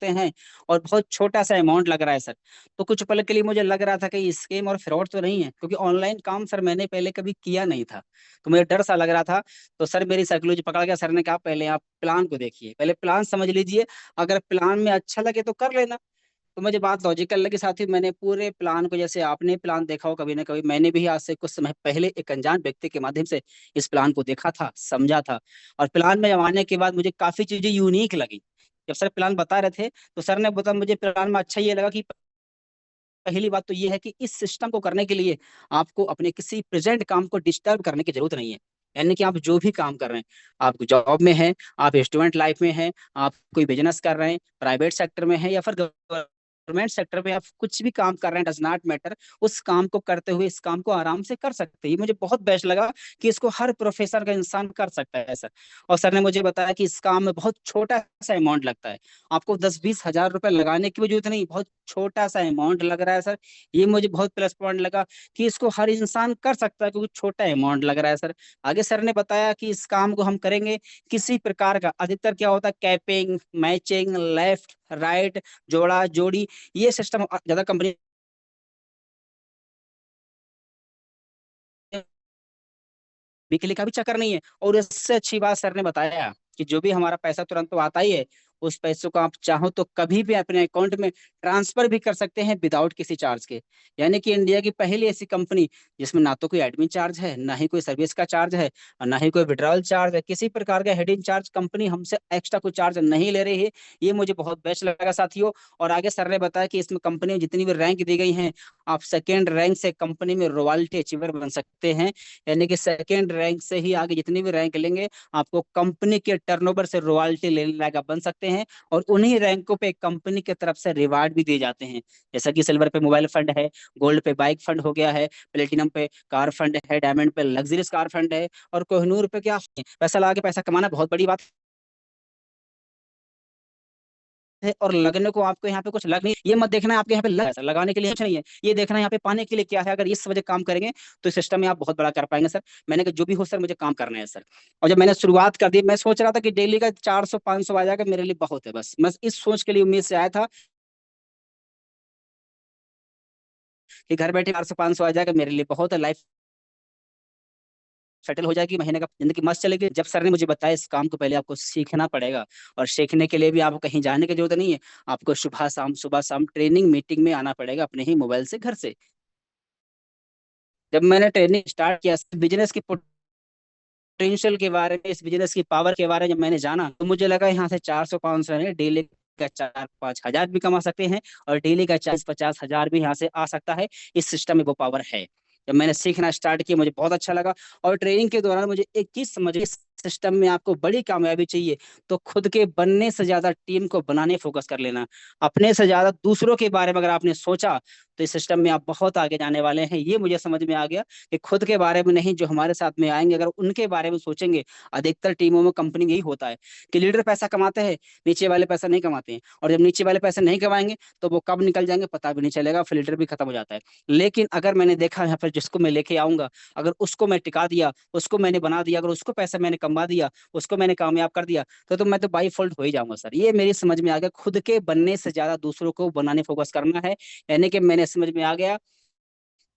सकते हैं और बहुत छोटा सा अमाउंट लग रहा है सर। तो कुछ पल के लिए मुझे लग रहा था कि स्कैम और फ्रॉड तो नहीं है, क्योंकि ऑनलाइन काम सर मैंने पहले कभी किया नहीं था, तो मुझे डर सा लग रहा था। तो सर मेरी साइकोलॉजी पकड़ गया, सर ने कहा पहले आप प्लान को देखिए, पहले प्लान समझ लीजिए, अगर प्लान में अच्छा लगे तो कर लेना। तो मुझे बात लॉजिकल लगी, साथ ही मैंने पूरे प्लान को, जैसे आपने प्लान देखा हो कभी ना कभी, मैंने भी आज से कुछ समय पहले एक अनजान व्यक्ति के माध्यम से इस प्लान को देखा था, समझा था। और प्लान में जब आने के बाद मुझे काफी चीजें यूनिक लगी। जब सर प्लान बता रहे थे तो सर ने बताया, मुझे प्लान में अच्छा ये लगा कि पहली बात तो ये है कि इस सिस्टम को करने के लिए आपको अपने किसी प्रेजेंट काम को डिस्टर्ब करने की जरूरत नहीं है। यानी कि आप जो भी काम कर रहे हैं, आप जॉब में हैं, आप स्टूडेंट लाइफ में हैं, आप कोई बिजनेस कर रहे हैं, प्राइवेट सेक्टर में हैं, या फिर गवर्नमेंट सेक्टर में आप कुछ भी काम कर रहे हैं, डज नॉट मैटर, उस काम को करते हुए इस काम को आराम से कर सकते हैं। ये मुझे बहुत बेस्ट लगा कि इसको हर प्रोफेसर का इंसान कर सकता है सर। और सर ने मुझे बताया कि इस काम में बहुत छोटा सा अमाउंट लगता है, आपको 10-20 हज़ार रुपए लगाने की भी जरूरत नहीं, बहुत छोटा सा अमाउंट लग रहा है सर। ये मुझे बहुत प्लस पॉइंट लगा कि इसको हर इंसान कर सकता है, क्योंकि छोटा अमाउंट लग रहा है सर। आगे सर ने बताया कि इस काम को हम करेंगे किसी प्रकार का, अधिकतर क्या होता है, कैपिंग, मैचिंग, लेफ्ट राइट, जोड़ा जोड़ी, ये सिस्टम ज्यादा कंपनी बिजली का भी चक्कर नहीं है। और इससे अच्छी बात सर ने बताया कि जो भी हमारा पैसा तुरंत तो आता ही है, उस पैसों को आप चाहो तो कभी भी अपने अकाउंट में ट्रांसफर भी कर सकते हैं विदाउट किसी चार्ज के। यानी कि इंडिया की पहली ऐसी कंपनी जिसमें ना तो कोई एडमिन चार्ज है, ना ही कोई सर्विस का चार्ज है, और ना ही कोई विड्रॉल चार्ज है, किसी प्रकार का हेडिंग चार्ज कंपनी हमसे एक्स्ट्रा कोई चार्ज नहीं ले रही है। ये मुझे बहुत बेस्ट लगा साथियों। और आगे सर ने बताया कि इसमें कंपनी में जितनी भी रैंक दी गई हैं, आप सेकेंड रैंक से कंपनी में रॉयल्टी अचीवर बन सकते हैं। यानी कि सेकेंड रैंक से ही आगे जितनी भी रैंक लेंगे, आपको कंपनी के टर्नओवर से रॉयल्टी लेने लायक आप बन सकते हैं। और उन्हीं रैंकों पे कंपनी की तरफ से रिवार्ड भी दिए जाते हैं, जैसा कि सिल्वर पे मोबाइल फंड है, गोल्ड पे बाइक फंड हो गया है, प्लेटिनम पे कार फंड है, डायमंड पे लग्जरियस कार फंड है, और कोहिनूर पे क्या है, पैसा लगा के पैसा कमाना बहुत बड़ी बात है। और लगने को आपको यहाँ पे कुछ लग नहीं, ये मत देखना है आपके यहाँ पे लग, लगाने के लिए कुछ नहीं है, ये देखना है यहाँ पे पाने के लिए क्या है। अगर इस वजह काम करेंगे तो इस सिस्टम में आप बहुत बड़ा कर पाएंगे सर। मैंने कहा जो भी हो सर, मुझे काम करना है सर। और जब मैंने शुरुआत कर दी, मैं सोच रहा था कि डेली का 400-500 आ जाएगा, मेरे लिए बहुत है, बस इस सोच के लिए उम्मीद से आया था कि घर बैठे 400-500 आ जाएगा, मेरे लिए बहुत है, लाइफ सेटल हो जाएगी, महीने का जिंदगी मस्त चलेगी। जब सर ने मुझे बताया इस काम को पहले आपको सीखना पड़ेगा, और सीखने के लिए भी आपको कहीं जाने की जरूरत नहीं है, आपको सुबह शाम ट्रेनिंग मीटिंग में आना पड़ेगा अपने ही मोबाइल से, घर से। जब मैंने ट्रेनिंग स्टार्ट किया, बिजनेस की पोटेंशियल के बारे में, इस बिजनेस की पावर के बारे में जब मैंने जाना, तो मुझे लगा यहाँ से 400-500 नहीं, डेली का 4-5 हज़ार भी कमा सकते हैं, और डेली का 40-50 हज़ार भी यहाँ से आ सकता है। इस सिस्टम में वो पावर है। जब मैंने सीखना स्टार्ट किया, मुझे बहुत अच्छा लगा। और ट्रेनिंग के दौरान मुझे एक चीज समझ, इस सिस्टम में आपको बड़ी कामयाबी चाहिए तो खुद के बनने से ज्यादा टीम को बनाने फोकस कर लेना। अपने से ज्यादा दूसरों के बारे में अगर आपने सोचा, तो इस सिस्टम में आप बहुत आगे जाने वाले हैं। ये मुझे समझ में आ गया कि खुद के बारे में नहीं, जो हमारे साथ में आएंगे अगर उनके बारे में सोचेंगे। अधिकतर टीमों में, कंपनी में यही होता है कि लीडर पैसा कमाते हैं, नीचे वाले पैसा नहीं कमाते हैं, और जब नीचे वाले पैसे नहीं कमाएंगे तो वो कब निकल जाएंगे पता भी नहीं चलेगा, फिर लीडर भी खत्म हो जाता है। लेकिन अगर मैंने देखा यहाँ पर, जिसको मैं लेके आऊंगा, अगर उसको मैं टिका दिया, उसको मैंने बना दिया, अगर उसको पैसा मैंने कमा दिया, उसको मैंने कामयाब कर दिया, तो मैं तो बाई फॉल्ट हो ही जाऊंगा सर। ये मेरी समझ में आ गया, खुद के बनने से ज्यादा दूसरों को बनाने फोकस करना है। यानी कि मैंने समझ में आ गया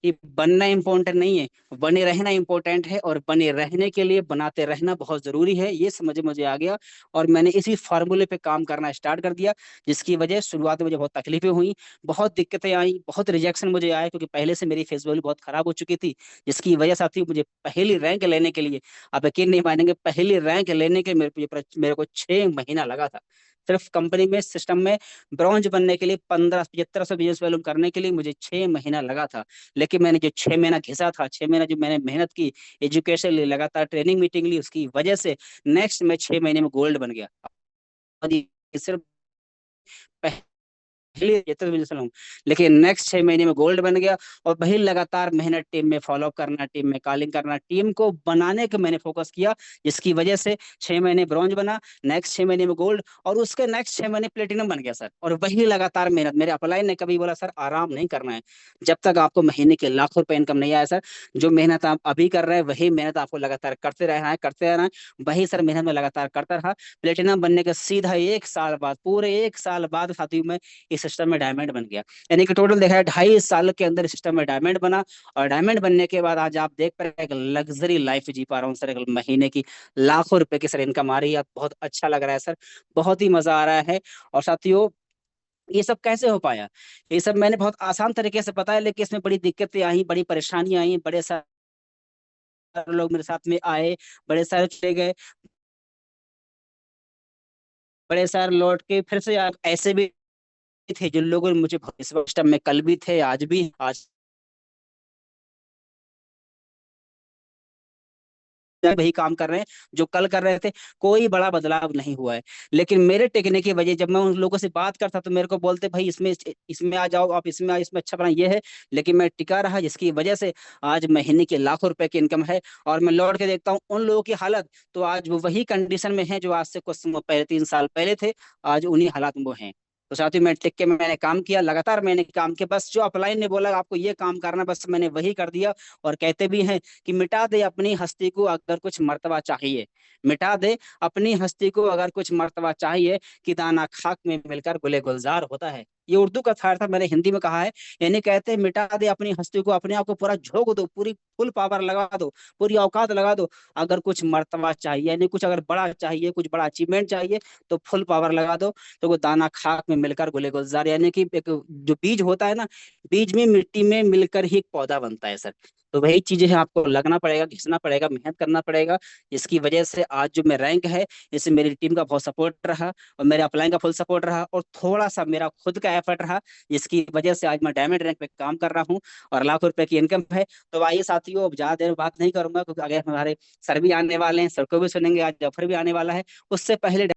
कि बनना इम्पोर्टेंट नहीं है, बने रहना इम्पोर्टेंट है, और बने रहने के लिए बनाते रहना बहुत जरूरी है। ये समझ मुझे आ गया, और मैंने इसी फार्मूले पे काम करना स्टार्ट कर दिया, जिसकी वजह शुरुआत में मुझे बहुत तकलीफें हुई, बहुत दिक्कतें आई, बहुत रिजेक्शन मुझे आए, क्योंकि पहले से मेरी फेस वैल्यू बहुत खराब हो चुकी थी। जिसकी वजह साथी मुझे पहली रैंक लेने के लिए, आप यकीन नहीं मानेंगे, पहली रैंक लेने के लिए मेरे को 6 महीना लगा था। सिर्फ कंपनी में, सिस्टम में ब्रॉन्ज बनने के लिए, 1500-7500 बिजनेस वॉल्यूम करने के लिए मुझे 6 महीना लगा था। लेकिन मैंने जो 6 महीना घिसा था, 6 महीना जो मैंने मेहनत की, एजुकेशन ली, लगातार ट्रेनिंग मीटिंग ली, उसकी वजह से नेक्स्ट मैं 6 महीने में गोल्ड बन गया। और ये सिर्फ ये तो मैं हूँ, लेकिन नेक्स्ट 6 महीने में गोल्ड बन गया। और वही लगातार मेहनत, टीम में फॉलो करना, टीम में कॉलिंग करना, टीम को बनाने का मैंने फोकस किया, जिसकी वजह से 6 महीने ब्रॉन्ज बना, नेक्स्ट 6 महीने में गोल्ड, और उसके नेक्स्ट 6 महीने प्लेटिनम बन गया सर। और वही लगातार मेहनत, मेरे अपलाइन ने कभी बोला सर आराम नहीं करना है, जब तक आपको महीने के लाखों रुपए इनकम नहीं आया सर। जो मेहनत आप अभी कर रहे हैं वही मेहनत आपको लगातार करते रहना है, करते रहना है। वही सर मेहनत में लगातार करता रहा। प्लेटिनम बनने के सीधा 1 साल बाद, पूरे 1 साल बाद साथियों में इस सिस्टम में डायमंड बन गया। यानी कि टोटल देखा है 2.5 साल के अंदर सिस्टम में डायमंड बना। और डायमंड बनने के बाद आज आप देख पा रहे हैं, एक लग्जरी लाइफ जी पा रहा हूँ सर। एक महीने की लाखों रुपए की सर इनकम आ रही है, बहुत अच्छा लग रहा है सर, बहुत ही मजा आ रहा है। और साथियों, ये सब कैसे हो पाया? ये सब मैंने बहुत आसान तरीके से बताया, लेकिन इसमें बड़ी दिक्कतें आई, बड़ी परेशानियां आई, बड़े सारे लोग मेरे साथ में आए, बड़े सारे चले गए, बड़े सारे लौट के फिर से ऐसे भी थे जिन लोगों ने मुझे इस सिस्टम में कल भी थे, आज भी, आज वही काम कर रहे हैं जो कल कर रहे थे। कोई बड़ा बदलाव नहीं हुआ है। लेकिन मेरे टेकने की वजह, जब मैं उन लोगों से बात करता तो मेरे को बोलते भाई इसमें इसमें आ जाओ, आप इसमें इसमें अच्छा बना ये है। लेकिन मैं टिका रहा, जिसकी वजह से आज महीने के लाखों रुपए की इनकम है। और मैं लौट के देखता हूँ उन लोगों की हालत, तो आज वो वही कंडीशन में है जो आज से कुछ समय पहले, 3 साल पहले थे। आज उन्हीं हालात में वो हैं। तो साथियों, मैं टिक के मैंने काम किया, लगातार मैंने काम किया, बस जो अपलाइन ने बोला आपको ये काम करना, बस मैंने वही कर दिया। और कहते भी हैं कि मिटा दे अपनी हस्ती को अगर कुछ मर्तबा चाहिए, मिटा दे अपनी हस्ती को अगर कुछ मर्तबा चाहिए, कि दाना खाक में मिलकर गुले गुलजार होता है। ये उर्दू का था, मैंने हिंदी में कहा है। यानी कहते हैं मिटा दे अपनी हस्ती को, अपने आप को पूरा झोंक दो, पूरी फुल पावर लगा दो, पूरी औकात लगा दो। अगर कुछ मर्तबा चाहिए, यानी कुछ अगर बड़ा चाहिए, कुछ बड़ा अचीवमेंट चाहिए, तो फुल पावर लगा दो। तो वो दाना खाक में मिलकर गुले गुलजार, यानी कि एक जो बीज होता है ना, बीज में मिट्टी में मिलकर ही एक पौधा बनता है सर। तो वही चीजें हैं, आपको लगना पड़ेगा, घिसना पड़ेगा, मेहनत करना पड़ेगा। इसकी वजह से आज जो मैं रैंक है, इससे मेरी टीम का बहुत सपोर्ट रहा, और मेरे अपलाइन का फुल सपोर्ट रहा, और थोड़ा सा मेरा खुद का एफर्ट रहा, जिसकी वजह से आज मैं डायमंड रैंक पे काम कर रहा हूँ, और लाखों रुपए की इनकम है। तो आइए साथियों, अब ज्यादा देर बात नहीं करूंगा, क्योंकि आगे हमारे सर भी आने वाले हैं, सर को भी सुनेंगे, आज जफर भी आने वाला है। उससे पहले